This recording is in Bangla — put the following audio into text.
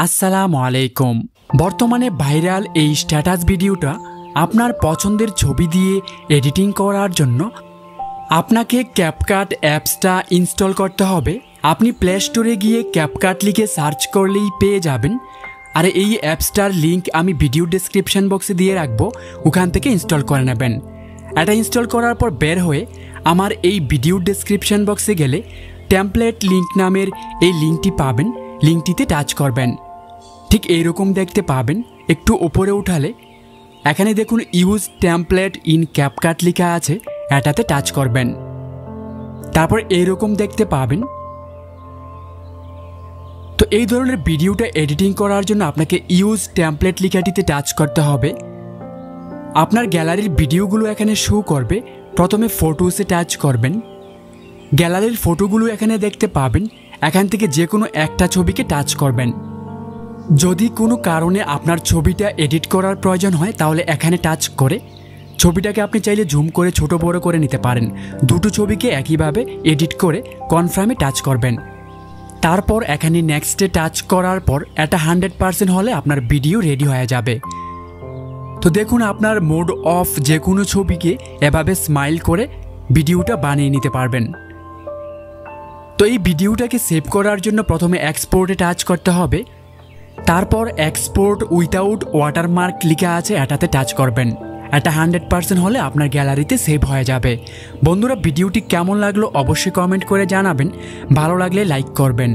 আসসালামু আলাইকুম। বর্তমানে ভাইরাল এই স্ট্যাটাস ভিডিওটা আপনার পছন্দের ছবি দিয়ে এডিটিং করার জন্য আপনাকে ক্যাপকাট অ্যাপসটা ইনস্টল করতে হবে। আপনি প্লে স্টোরে গিয়ে ক্যাপকাট লিখে সার্চ করলেই পেয়ে যাবেন। আর এই অ্যাপসটার লিঙ্ক আমি ভিডিও ডেসক্রিপশন বক্সে দিয়ে রাখবো, ওখান থেকে ইনস্টল করে নেবেন। এটা ইনস্টল করার পর বের হয়ে আমার এই ভিডিও ডেসক্রিপশন বক্সে গেলে টেমপ্লেট লিঙ্ক নামের এই লিঙ্কটি পাবেন, লিঙ্কটিতে টাচ করবেন। ঠিক এইরকম দেখতে পাবেন। একটু উপরে উঠালে এখানে দেখুন ইউজ টেমপ্লেট ইন ক্যাপকাট লেখা আছে, এটাতে টাচ করবেন। তারপর এইরকম দেখতে পাবেন। তো এই ধরনের ভিডিওটা এডিটিং করার জন্য আপনাকে ইউজ টেমপ্লেট লেখাটিতে টাচ করতে হবে। আপনার গ্যালারির ভিডিওগুলো এখানে শো করবে। প্রথমে ফটোসে টাচ করবেন। গ্যালারির ফটোগুলো এখানে দেখতে পাবেন। এখান থেকে যে কোনো একটা ছবিকে টাচ করবেন। যদি কোনো কারণে আপনার ছবিটা এডিট করার প্রয়োজন হয় তাহলে এখানে টাচ করে ছবিটাকে আপনি চাইলে জুম করে ছোট বড় করে নিতে পারেন। দুটো ছবিকে একইভাবে এডিট করে কনফার্মে টাচ করবেন। তারপর এখানে নেক্সটে টাচ করার পর এটা 100% হলে আপনার ভিডিও রেডি হয়ে যাবে। তো দেখুন আপনার মোড অফ যে কোনো ছবিকে এভাবে স্মাইল করে ভিডিওটা বানিয়ে নিতে পারবেন। তো এই ভিডিওটাকে সেভ করার জন্য প্রথমে এক্সপোর্টে টাচ করতে হবে। তারপর এক্সপোর্ট উইথাউট ওয়াটারমার্ক লেখা আছে, এটাতে টাচ করবেন। এটা 100% হলে আপনার গ্যালারিতে সেভ হয়ে যাবে। বন্ধুরা, ভিডিওটি কেমন লাগলো অবশ্যই কমেন্ট করে জানাবেন। ভালো লাগলে লাইক করবেন।